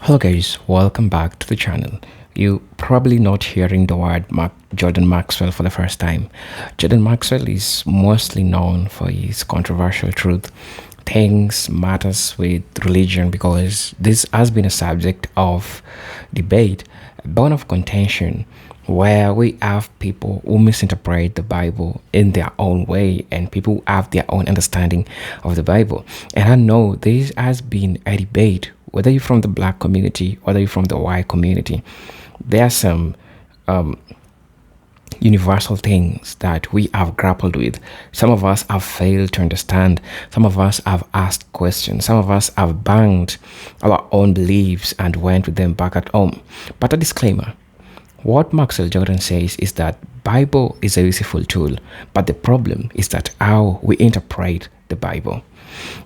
Hello guys, welcome back to the channel. You probably not hearing the word Jordan Maxwell for the first time. Jordan Maxwell is mostly known for his controversial truth, things matters with religion, because this has been a subject of debate, a bone of contention, where we have people who misinterpret the Bible in their own way and people who have their own understanding of the Bible. And I know this has been a debate, whether you're from the black community, whether you're from the white community. There are some universal things that we have grappled with. Some of us have failed to understand. Some of us have asked questions. Some of us have banged our own beliefs and went with them back at home. But a disclaimer. What Maxwell Jordan says is that Bible is a useful tool, but the problem is that how we interpret the Bible.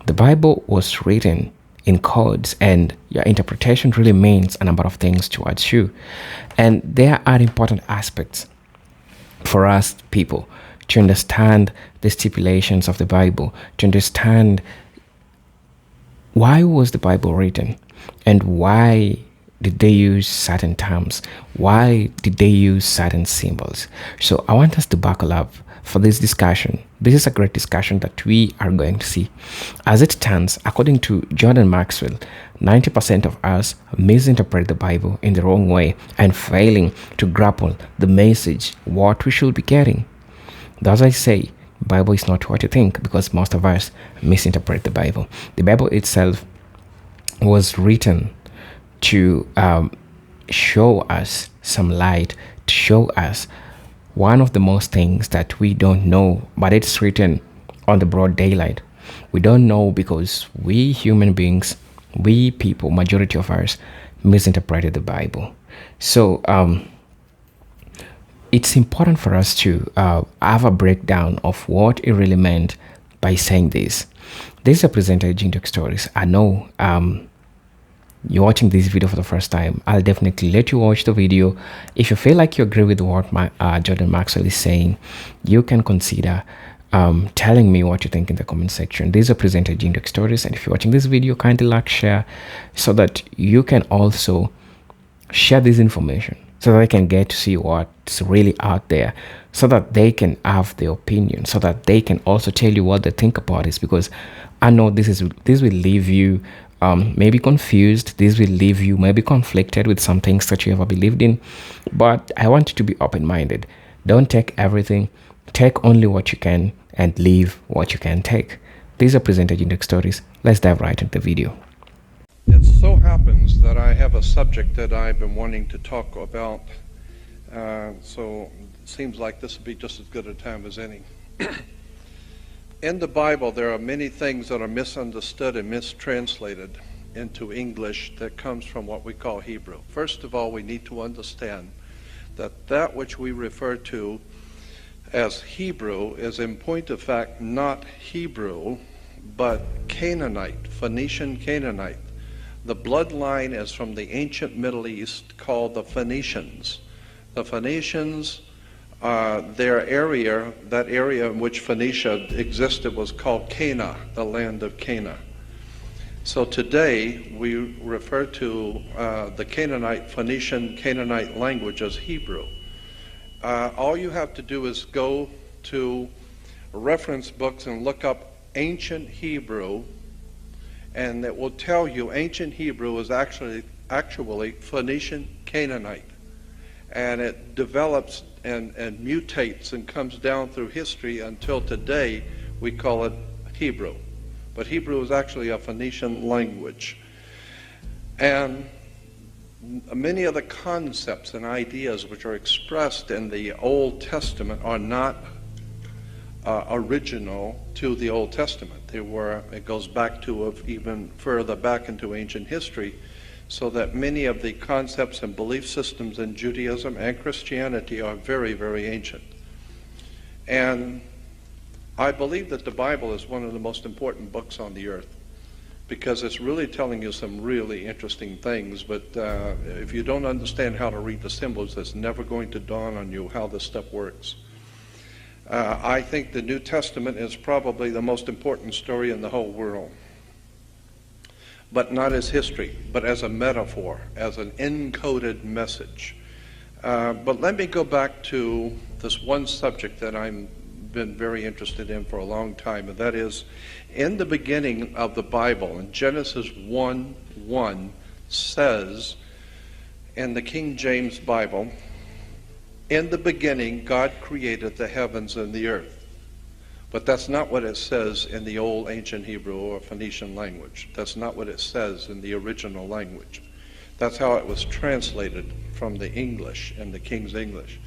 The Bible was written in codes, and your interpretation really means a number of things towards you. And there are important aspects for us people to understand the stipulations of the Bible, to understand why was the Bible written and why did they use certain terms? Why did they use certain symbols? So I want us to buckle up for this discussion. This is a great discussion that we are going to see. As it stands, according to Jordan Maxwell, 90% of us misinterpret the Bible in the wrong way and failing to grapple the message, what we should be getting. Thus I say, Bible is not what you think, because most of us misinterpret the Bible. The Bible itself was written to show us some light, to show us one of the most things that we don't know, but it's written on the broad daylight. We don't know because we human beings, we people, majority of us misinterpreted the Bible. So it's important for us to have a breakdown of what it really meant by saying this. This represented Jinjuk Stories. I know you're watching this video for the first time. I'll definitely let you watch the video. If you feel like you agree with what Jordan Maxwell is saying, you can consider telling me what you think in the comment section. These are presented Jinjuk Stories, and if you're watching this video, kindly like, share, so that you can also share this information, so that they can get to see what's really out there, so that they can have their opinion, so that they can also tell you what they think about this. Because I know this will leave you maybe confused. This will leave you maybe conflicted with some things that you ever believed in. But I want you to be open-minded. Don't take everything. Take only what you can and leave what you can take. These are presented in the stories. Let's dive right into the video. It so happens that I have a subject that I've been wanting to talk about. So it seems like this would be just as good a time as any. In the Bible, there are many things that are misunderstood and mistranslated into English that comes from what we call Hebrew. First of all, we need to understand that that which we refer to as Hebrew is in point of fact not Hebrew, but Canaanite, Phoenician Canaanite. The bloodline is from the ancient Middle East called the Phoenicians. The Phoenicians, their area, that area in which Phoenicia existed, was called Cana, the land of Cana. So today we refer to the Canaanite, Phoenician Canaanite language as Hebrew. All you have to do is go to reference books and look up ancient Hebrew, and it will tell you ancient Hebrew is actually Phoenician Canaanite. And it develops and mutates and comes down through history until today we call it Hebrew. But Hebrew is actually a Phoenician language. And many of the concepts and ideas which are expressed in the Old Testament are not original to the Old Testament. It goes back to even further back into ancient history, so that many of the concepts and belief systems in Judaism and Christianity are very, very ancient. And I believe that the Bible is one of the most important books on the earth, because it's really telling you some really interesting things. But if you don't understand how to read the symbols, it's never going to dawn on you how this stuff works. I think the New Testament is probably the most important story in the whole world. but not as history, but as a metaphor, as an encoded message. But let me go back to this one subject that I've been very interested in for a long time, and that is, in the beginning of the Bible, in Genesis 1:1 says, in the King James Bible, in the beginning God created the heavens and the earth. But that's not what it says in the old ancient Hebrew or Phoenician language. That's not what it says in the original language. That's how it was translated from the English, in the King's English.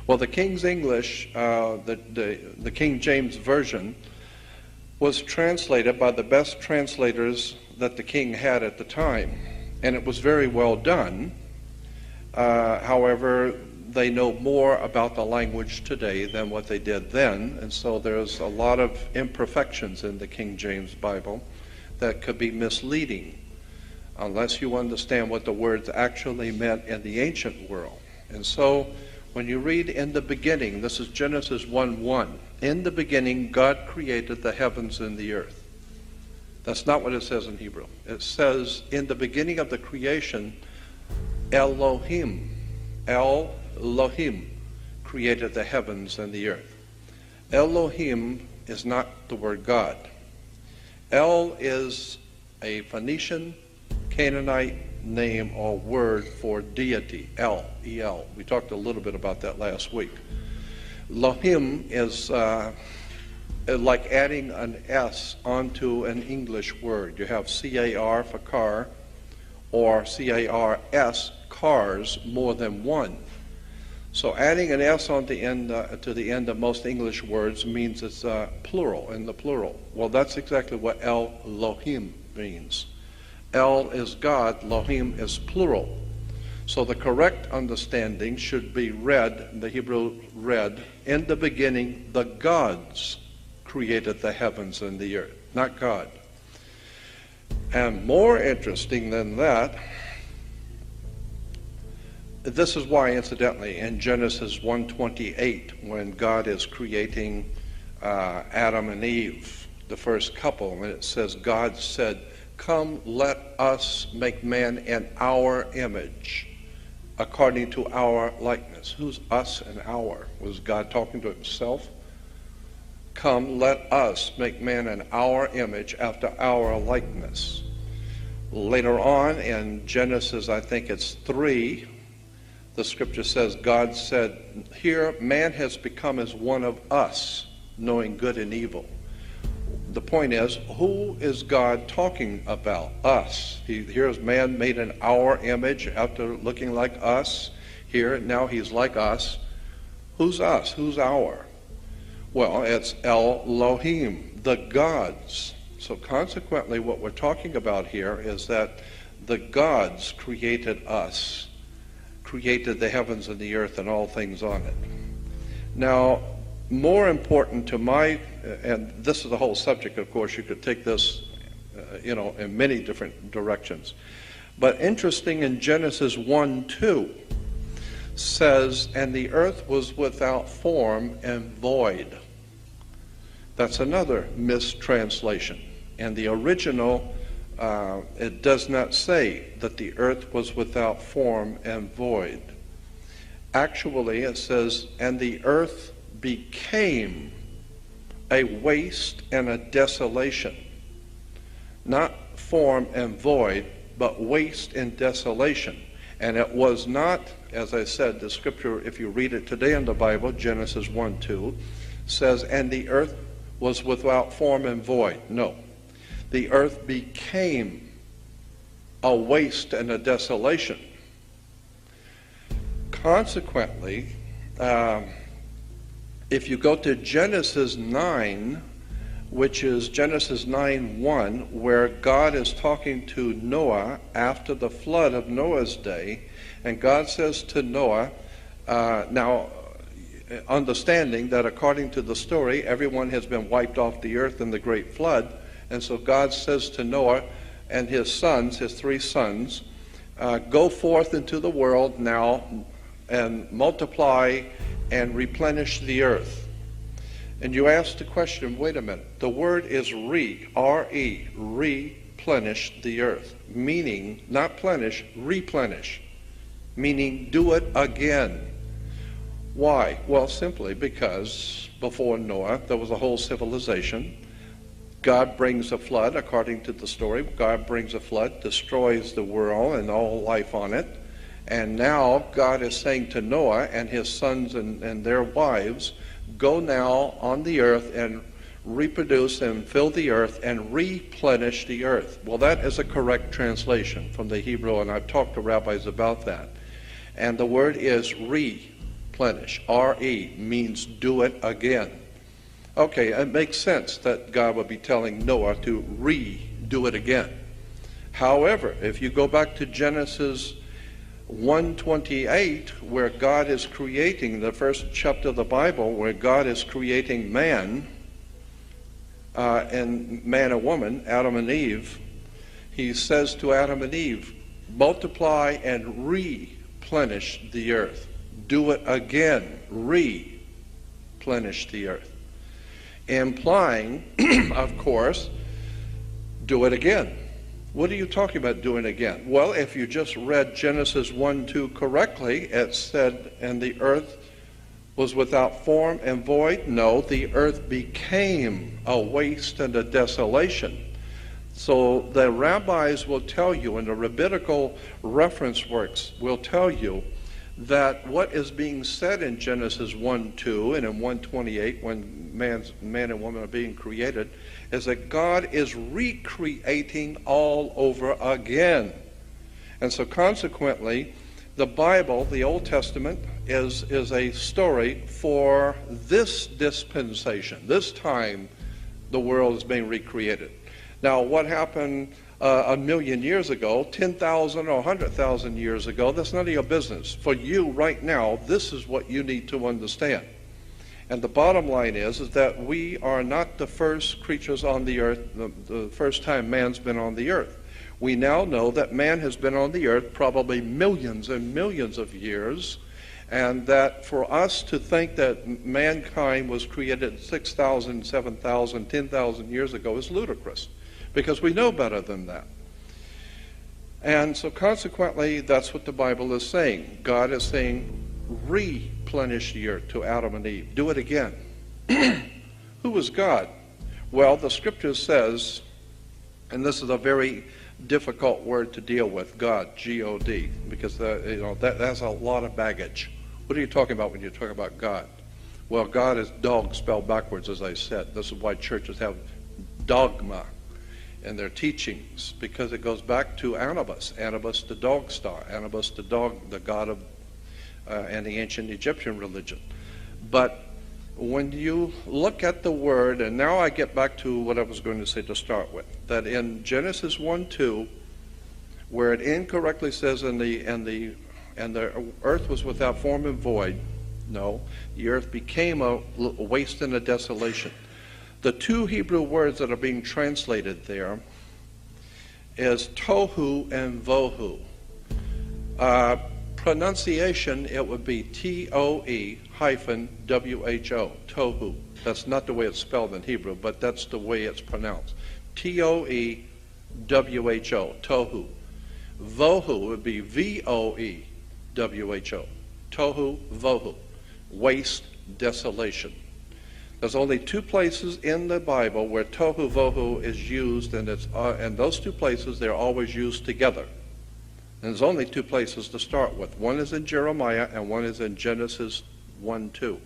Well, the King's English, the King James Version, was translated by the best translators that the king had at the time. And it was very well done. However, they know more about the language today than what they did then, and so there's a lot of imperfections in the King James Bible that could be misleading unless you understand what the words actually meant in the ancient world. And so when you read in the beginning, this is Genesis 1:1, in the beginning God created the heavens and the earth. That's not what it says in Hebrew. It says in the beginning of the creation, Elohim created the heavens and the earth. Elohim is not the word God. El is a Phoenician, Canaanite name or word for deity. El, E-L. We talked a little bit about that last week. Elohim is like adding an S onto an English word. You have C-A-R for car, or C-A-R-S, cars, more than one. So adding an S on the end, to the end of most English words means it's plural, in the plural. Well, that's exactly what Elohim means. El is God, Elohim is plural. So the correct understanding should be read, the Hebrew read, in the beginning the gods created the heavens and the earth, not God. And more interesting than that, this is why, incidentally, in Genesis 1:28, when God is creating Adam and Eve, the first couple, and it says, God said, come, let us make man in our image, according to our likeness. Who's us and our? Was God talking to himself? Come, let us make man in our image, after our likeness. Later on in Genesis, I think it's 3, the scripture says, God said, here man has become as one of us, knowing good and evil. The point is, who is God talking about? Us. Here's man made in our image after looking like us. Here, now he's like us. Who's us? Who's our? Well, it's Elohim, the gods. So consequently, what we're talking about here is that the gods created us, created the heavens and the earth and all things on it. Now, more important to my, and this is the whole subject, of course, you could take this, in many different directions. But interesting, in Genesis 1:2 says, and the earth was without form and void. That's another mistranslation. In the original, it does not say that the earth was without form and void. Actually, it says, and the earth became a waste and a desolation. Not form and void, but waste and desolation. And it was not, as I said, the scripture, if you read it today in the Bible, Genesis 1:2, says, and the earth was without form and void. No. The earth became a waste and a desolation. Consequently, if you go to Genesis 9, which is Genesis 9:1, where God is talking to Noah after the flood of Noah's day, and God says to Noah, now understanding that according to the story, everyone has been wiped off the earth in the great flood, and so God says to Noah and his sons, his 3 sons, go forth into the world now and multiply and replenish the earth. And you ask the question, wait a minute, the word is re, R-E, replenish the earth. Meaning, not plenish, replenish. Meaning, do it again. Why? Well, simply because before Noah, there was a whole civilization. God brings a flood, according to the story. God brings a flood, destroys the world and all life on it. And now God is saying to Noah and his sons and their wives, go now on the earth and reproduce and fill the earth and replenish the earth. Well, that is a correct translation from the Hebrew, and I've talked to rabbis about that. And the word is replenish. R-E means do it again. Okay, it makes sense that God would be telling Noah to redo it again. However, if you go back to Genesis 1:28, where God is creating, the first chapter of the Bible, where God is creating man, and man and woman, Adam and Eve, he says to Adam and Eve, multiply and replenish the earth. Do it again, replenish the earth. Implying, of course, do it again. What are you talking about doing again? Well, if you just read Genesis 1:2 correctly, it said, and the earth was without form and void. No, the earth became a waste and a desolation. So the rabbis will tell you, and the rabbinical reference works will tell you, that what is being said in Genesis 1:2 and in 1:28, when man and woman are being created, is that God is recreating all over again. And so consequently, the Bible, the Old Testament, is a story for this dispensation. This time, the world is being recreated. Now, what happened a million years ago, 10,000 or 100,000 years ago, that's none of your business. For you right now, this is what you need to understand. And the bottom line is that we are not the first creatures on the earth, the first time man's been on the earth. We now know that man has been on the earth probably millions and millions of years, and that for us to think that mankind was created 6,000, 7,000, 10,000 years ago is ludicrous, because we know better than that. And so consequently, that's what the Bible is saying. God is saying, replenish the earth to Adam and Eve. Do it again. Who is God? Well, the scripture says, and this is a very difficult word to deal with, God, G-O-D, because that has a lot of baggage. What are you talking about when you talk about God? Well, God is dog spelled backwards, as I said. This is why churches have dogma in their teachings, because it goes back to Anubis, the dog star, Anubis the dog, the god of and the ancient Egyptian religion. But when you look at the word, and now I get back to what I was going to say to start with, that in Genesis 1:2, where it incorrectly says and the earth was without form and void, no, the earth became a waste and a desolation. The two Hebrew words that are being translated there is Tohu and Vohu. Pronunciation, it would be T-O-E-W-H-O, Tohu. That's not the way it's spelled in Hebrew, but that's the way it's pronounced. T-O-E-W-H-O, Tohu. Vohu would be V-O-E-W-H-O, Tohu, Vohu, waste, desolation. There's only two places in the Bible where Tohu, Vohu is used, and those two places, they're always used together. And there's only two places to start with. One is in Jeremiah, and one is in Genesis 1:2.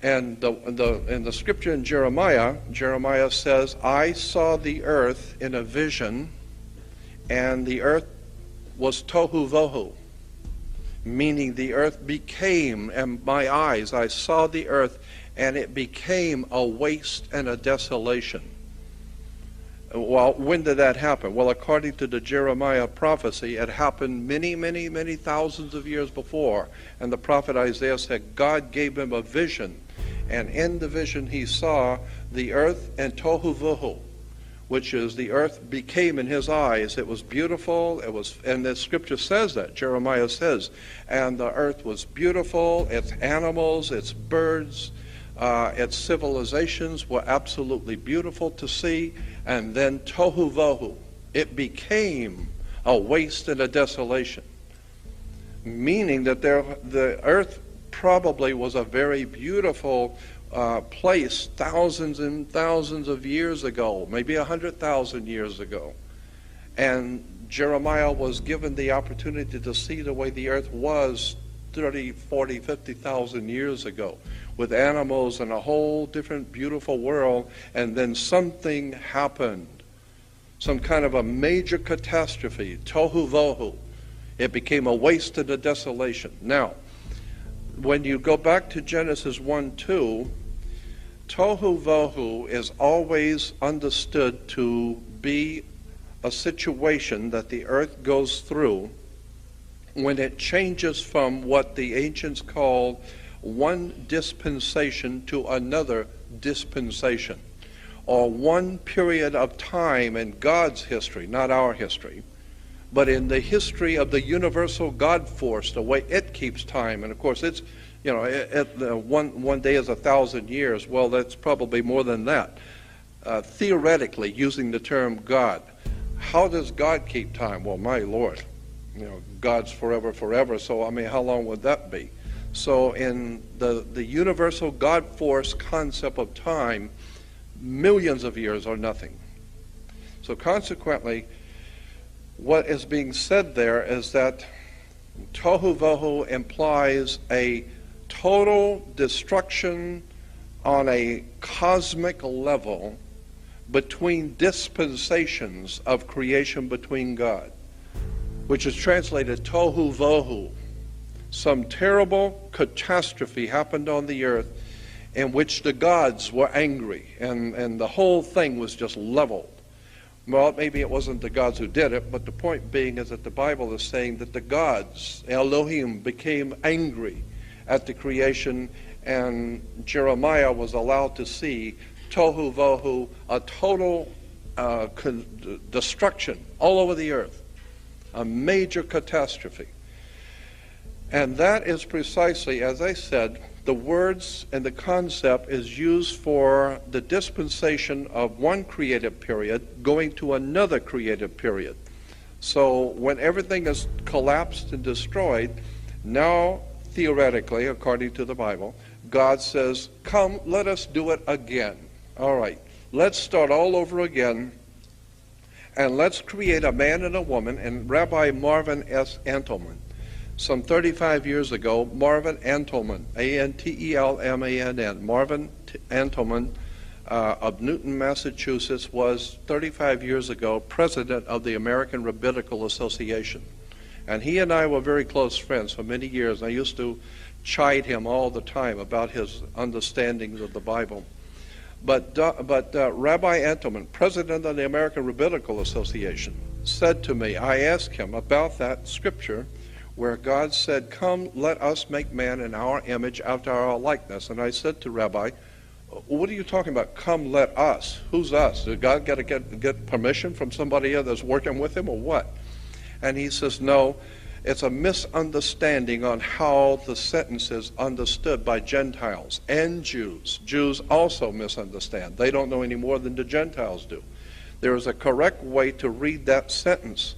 And in the scripture in Jeremiah says, I saw the earth in a vision, and the earth was tohu vohu, meaning the earth became, and my eyes, I saw the earth, and it became a waste and a desolation. Well, when did that happen? Well, according to the Jeremiah prophecy, it happened many, many, many thousands of years before. And the prophet Isaiah said God gave him a vision. And in the vision he saw the earth and tohu vohu, which is the earth became in his eyes. It was beautiful. And the scripture says that. Jeremiah says, and the earth was beautiful. Its animals, its birds, its civilizations were absolutely beautiful to see. and then Tohu Vohu. It became a waste and a desolation, meaning that the earth probably was a very beautiful place thousands and thousands of years ago, maybe 100,000 years ago. And Jeremiah was given the opportunity to see the way the earth was 30, 40, 50,000 years ago, with animals and a whole different beautiful world, and then something happened. Some kind of a major catastrophe, Tohu Vohu. It became a waste and a desolation. Now, when you go back to Genesis 1:2, Tohu Vohu is always understood to be a situation that the earth goes through when it changes from what the ancients called one dispensation to another dispensation, or one period of time in God's history, not our history, but in the history of the universal God force, the way it keeps time. And of course, it's, you know, one day is 1,000 years. Well, that's probably more than that. Theoretically, using the term God, how does God keep time? Well, my Lord, you know, God's forever, forever. So, I mean, how long would that be? So, in the universal God force concept of time, millions of years are nothing. So, consequently, what is being said there is that Tohu Vohu implies a total destruction on a cosmic level between dispensations of creation between God, which is translated Tohu Vohu. Some terrible catastrophe happened on the earth in which the gods were angry, and the whole thing was just leveled. Well, maybe it wasn't the gods who did it, but the point being is that the Bible is saying that the gods, Elohim, became angry at the creation, and Jeremiah was allowed to see Tohu Vohu, a total destruction all over the earth, a major catastrophe. And that is precisely, as I said, the words and the concept is used for the dispensation of one creative period going to another creative period. So when everything is collapsed and destroyed, now theoretically, according to the Bible, God says, come, let us do it again. All right, let's start all over again, and let's create a man and a woman. And Rabbi Marvin S. Antelman, some 35 years ago, Marvin Antelman, A-N-T-E-L-M-A-N-N, Marvin Antelman of Newton, Massachusetts, was 35 years ago president of the American Rabbinical Association. And he and I were very close friends for many years. I used to chide him all the time about his understandings of the Bible. But Rabbi Antelman, president of the American Rabbinical Association, said to me, I asked him about that scripture where God said, come, let us make man in our image after our likeness. And I said to Rabbi, what are you talking about? Come, let us. Who's us? Did God got to get permission from somebody else that's working with him, or what? And he says, no, it's a misunderstanding on how the sentence is understood by Gentiles and Jews. Jews also misunderstand. They don't know any more than the Gentiles do. There is a correct way to read that sentence.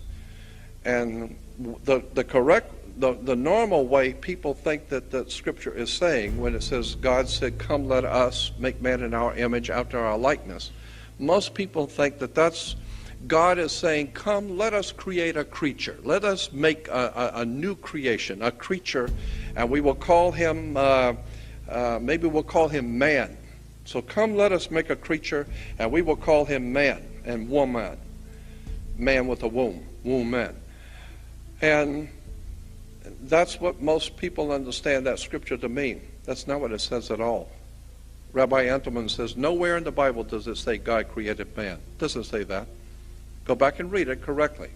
And the normal way people think that the scripture is saying when it says God said, come, let us make man in our image after our likeness. Most people think that that's God is saying, come, let us create a creature. Let us make a new creation, a creature, and we will call him, maybe we'll call him man. So come, let us make a creature, and we will call him man and woman. Man with a womb, man. And that's what most people understand that scripture to mean. That's not what it says at all. Rabbi Antelman says, nowhere in the Bible does it say God created man. It doesn't say that. Go back and read it correctly.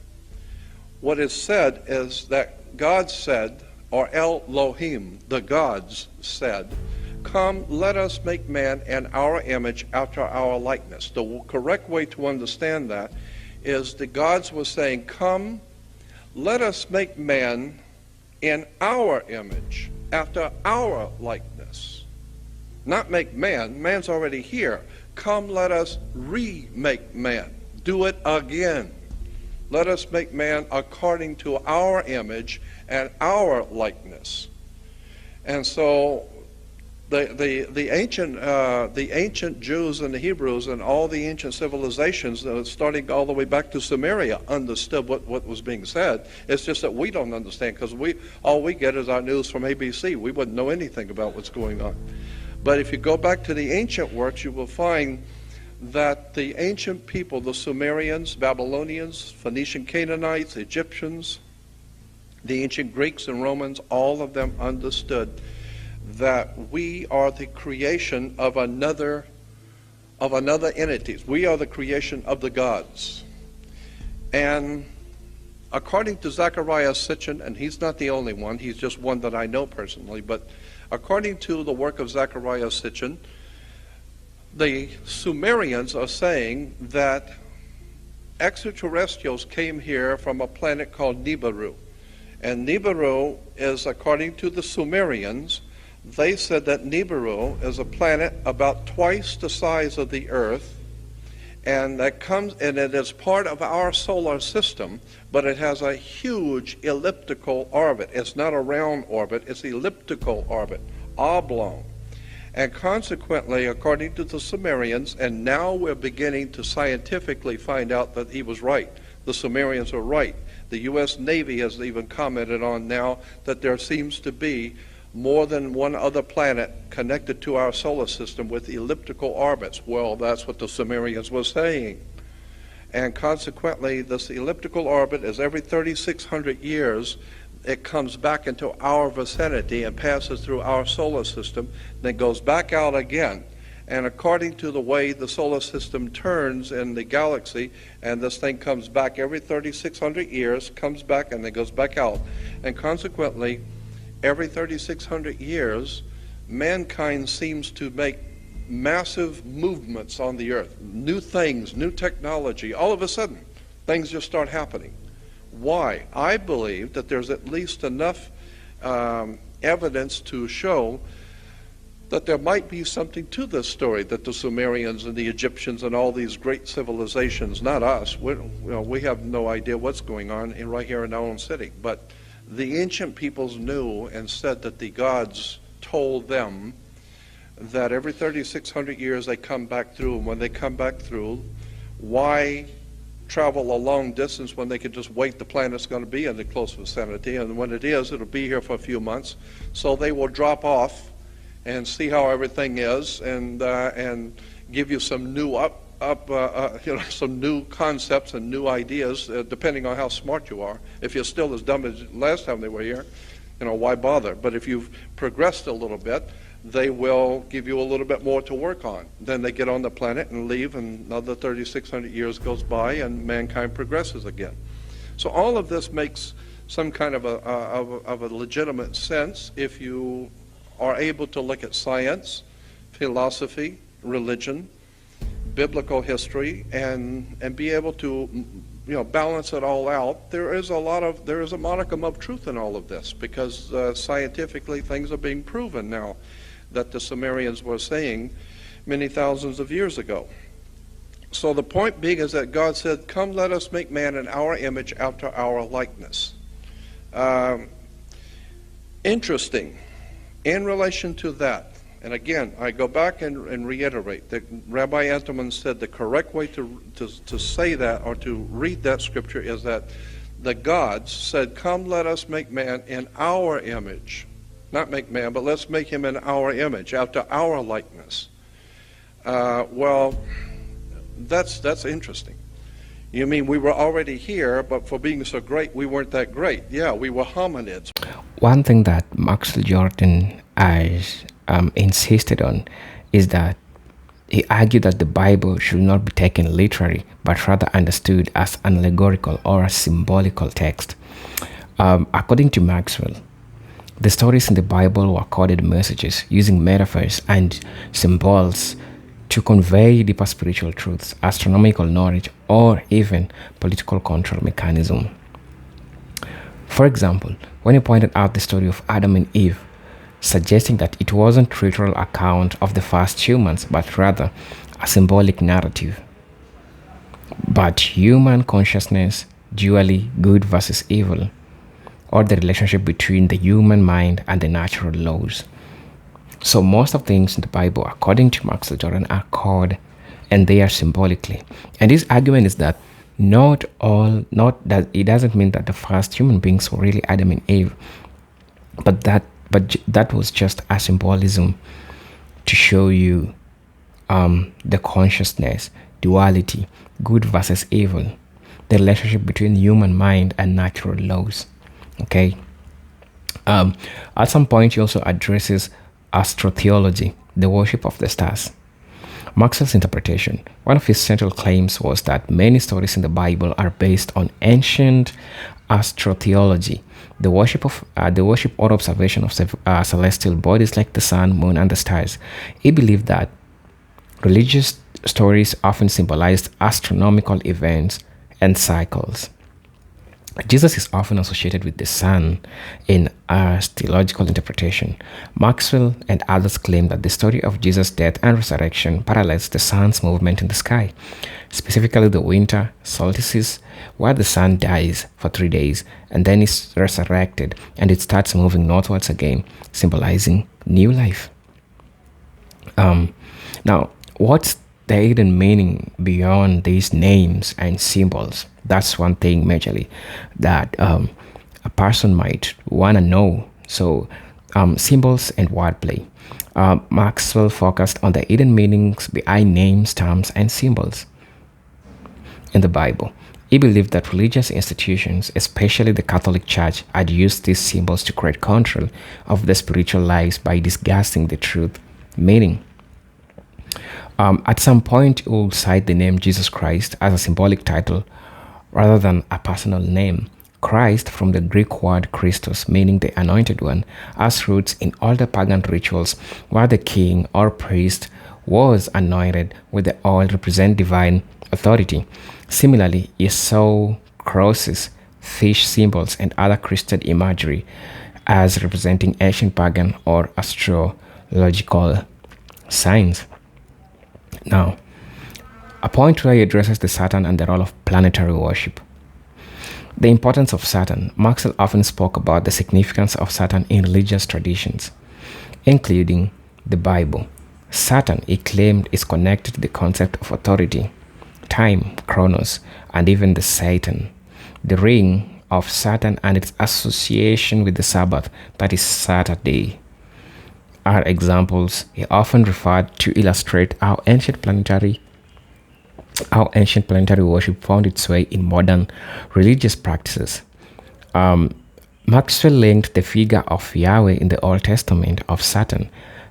What is said is that God said, or Elohim, the gods said, come, let us make man in our image after our likeness. The correct way to understand that is the gods were saying, come, let us make man in our image after our likeness. Not make man. Man's already here. come, let us remake man. Do it again. Let us make man according to our image and our likeness. And so the ancient Jews and the Hebrews and all the ancient civilizations, starting all the way back to Sumeria, understood what was being said. It's just that we don't understand, because all we get is our news from ABC. We wouldn't know anything about what's going on. But if you go back to the ancient works, you will find that the ancient people, the Sumerians, Babylonians, Phoenician Canaanites, Egyptians, the ancient Greeks and Romans, all of them understood that we are the creation of another entities. We are the creation of the gods. And according to Zecharia Sitchin, and he's not the only one, he's just one that I know personally, but according to the work of Zecharia Sitchin, the Sumerians are saying that extraterrestrials came here from a planet called Nibiru. And Nibiru is, according to the Sumerians, they said that Nibiru is a planet about twice the size of the Earth, and it is part of our solar system, but it has a huge elliptical orbit. It's not a round orbit, it's elliptical orbit, oblong. And consequently, according to the Sumerians, and now we're beginning to scientifically find out that he was right. The Sumerians are right. The U.S. Navy has even commented on now that there seems to be more than one other planet connected to our solar system with elliptical orbits. Well, that's what the Sumerians were saying. And consequently, this elliptical orbit is every 3,600 years, it comes back into our vicinity and passes through our solar system, then goes back out again. And according to the way the solar system turns in the galaxy, and this thing comes back every 3,600 years, comes back and then goes back out. And consequently, every 3,600 years, mankind seems to make massive movements on the earth. New things, new technology. All of a sudden, things just start happening. Why? I believe that there's at least enough evidence to show that there might be something to this story, that the Sumerians and the Egyptians and all these great civilizations, not us, we have no idea what's going on right here in our own city, but the ancient peoples knew and said that the gods told them that every 3,600 years they come back through, and when they come back through, why travel a long distance when they could just wait? The planet's going to be in the close vicinity, and when it is, it'll be here for a few months. So they will drop off and see how everything is, and give you some new some new concepts and new ideas, depending on how smart you are. If you're still as dumb as last time they were here, why bother? But if you've progressed a little bit, they will give you a little bit more to work on. Then they get on the planet and leave, and another 3,600 years goes by, and mankind progresses again. So all of this makes some kind of a legitimate sense if you are able to look at science, philosophy, religion, biblical history, and be able to balance it all out. There is a modicum of truth in all of this, because scientifically things are being proven now that the Sumerians were saying many thousands of years ago. So the point being is that God said, come, let us make man in our image after our likeness. Interesting. In relation to that, and again, I go back and reiterate that Rabbi Entelman said the correct way to say that, or to read that scripture, is that the gods said, come, let us make man in our image. Not make man, but let's make him in our image, after our likeness. Well, that's interesting. You mean we were already here, but for being so great, we weren't that great. Yeah, we were hominids. One thing that Maxwell Jordan has insisted on is that he argued that the Bible should not be taken literally, but rather understood as an allegorical or a symbolical text. According to Maxwell, the stories in the Bible were coded messages using metaphors and symbols to convey deeper spiritual truths, astronomical knowledge, or even political control mechanism. For example, when he pointed out the story of Adam and Eve, suggesting that it wasn't a literal account of the first humans, but rather a symbolic narrative. But human consciousness, dually good versus evil, or the relationship between the human mind and the natural laws. So most of things in the Bible, according to Maxwell Jordan, are called and they are symbolically. And his argument is that not that it doesn't mean that the first human beings were really Adam and Eve, but that was just a symbolism to show you the consciousness, duality, good versus evil, the relationship between human mind and natural laws. Okay. At some point, he also addresses astrotheology, the worship of the stars. Maxwell's interpretation, one of his central claims was that many stories in the Bible are based on ancient astrotheology, the worship or observation of celestial bodies like the sun, moon, and the stars. He believed that religious stories often symbolized astronomical events and cycles. Jesus is often associated with the sun in theological interpretation. Maxwell and others claim that the story of Jesus' death and resurrection parallels the sun's movement in the sky, specifically the winter solstice, where the sun dies for 3 days and then is resurrected and it starts moving northwards again, symbolizing new life. Now, what's the hidden meaning beyond these names and symbols? That's one thing majorly that a person might want to know. So symbols and wordplay. Maxwell focused on the hidden meanings behind names, terms, and symbols in the Bible. He believed that religious institutions, especially the Catholic Church, had used these symbols to create control of their spiritual lives by disguising the truth meaning. At some point, he will cite the name Jesus Christ as a symbolic title rather than a personal name. Christ, from the Greek word Christos, meaning the anointed one, has roots in all the pagan rituals where the king or priest was anointed with the oil represent divine authority. Similarly, he saw crosses, fish symbols, and other Christian imagery as representing ancient pagan or astrological signs. Now, a point where he addresses the Saturn and the role of planetary worship. The importance of Saturn. Maxwell often spoke about the significance of Saturn in religious traditions, including the Bible. Saturn, he claimed, is connected to the concept of authority, time, chronos, and even the Satan. The ring of Saturn and its association with the Sabbath, that is Saturday, are examples he often referred to illustrate how ancient planetary worship found its way in modern religious practices. Maxwell linked the figure of Yahweh in the Old Testament of Saturn,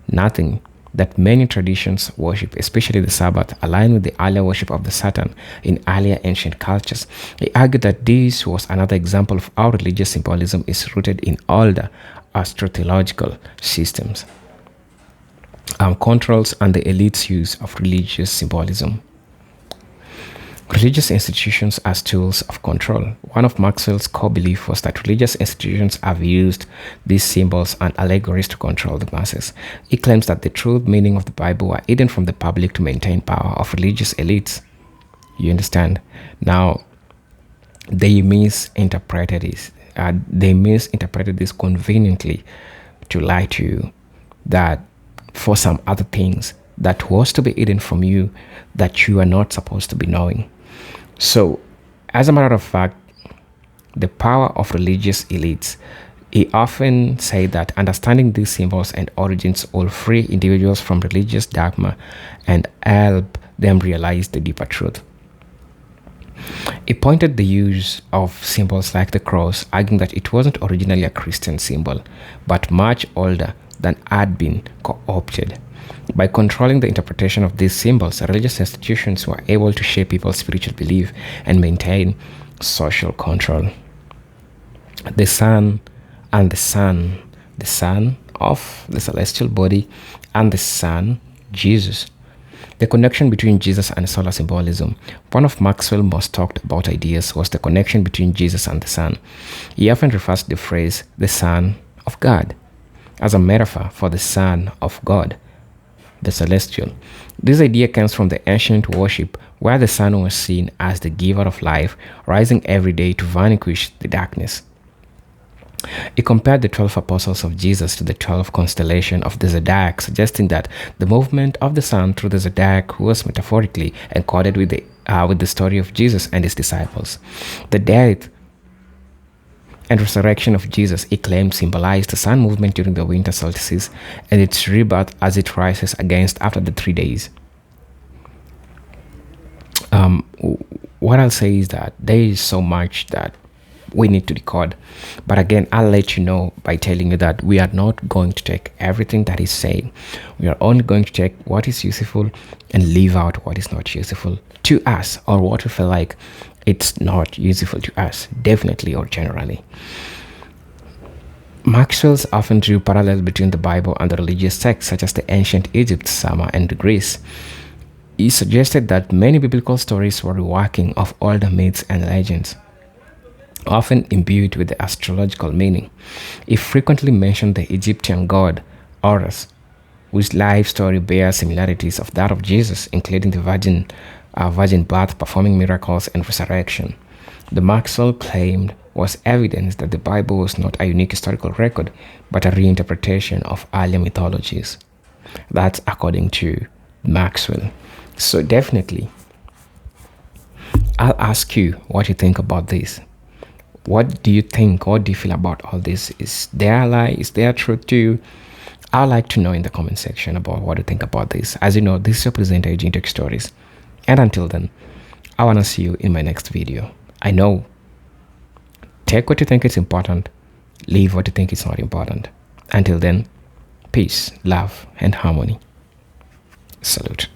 nothing that many traditions worship, especially the Sabbath, align with the earlier worship of the Saturn in earlier ancient cultures. He argued that this was another example of how religious symbolism is rooted in older astrotheological systems. Controls and the elite's use of religious symbolism. Religious institutions as tools of control. One of Maxwell's core beliefs was that religious institutions have used these symbols and allegories to control the masses. He claims that the true meaning of the Bible were hidden from the public to maintain power of religious elites. You understand? Now, they misinterpreted this conveniently to lie to you that for some other things that was to be hidden from you that you are not supposed to be knowing. So, as a matter of fact, the power of religious elites, he often say that understanding these symbols and origins will free individuals from religious dogma and help them realize the deeper truth. He pointed the use of symbols like the cross, arguing that it wasn't originally a Christian symbol, but much older than had been co-opted. By controlling the interpretation of these symbols, religious institutions were able to shape people's spiritual belief and maintain social control. The sun and the sun of the celestial body and the sun, Jesus. The connection between Jesus and solar symbolism. One of Maxwell's most talked about ideas was the connection between Jesus and the sun. He often refers to the phrase, the Son of God, as a metaphor for the Son of God, the celestial. This idea comes from the ancient worship where the sun was seen as the giver of life, rising every day to vanquish the darkness. He compared the 12 apostles of Jesus to the 12 constellations of the zodiac, suggesting that the movement of the sun through the zodiac was metaphorically encoded with the story of Jesus and his disciples. The death and resurrection of Jesus, he claimed, symbolized the sun movement during the winter solstice and its rebirth as it rises against after the 3 days. What I'll say is that there is so much that we need to decode. But again, I'll let you know by telling you that we are not going to take everything that is saying. We are only going to take what is useful and leave out what is not useful to us, or what we feel like it's not useful to us, definitely or generally. Maxwell often drew parallels between the Bible and the religious sects such as the ancient Egypt, Sumer, and Greece. He suggested that many biblical stories were reworking of older myths and legends, often imbued with the astrological meaning. He frequently mentioned the Egyptian god Horus, whose life story bears similarities of that of Jesus, including the virgin birth, performing miracles, and resurrection. The Maxwell claimed was evidence that the Bible was not a unique historical record, but a reinterpretation of earlier mythologies. That's according to Maxwell. So definitely, I'll ask you what you think about this. What do you think? What do you feel about all this? Is there a lie? Is there truth to you? I'd like to know in the comment section about what you think about this. As you know, this is your presenter, Eugene Tech Stories. And until then, I want to see you in my next video. I know, take what you think is important, leave what you think is not important. Until then, peace, love, and harmony. Salute.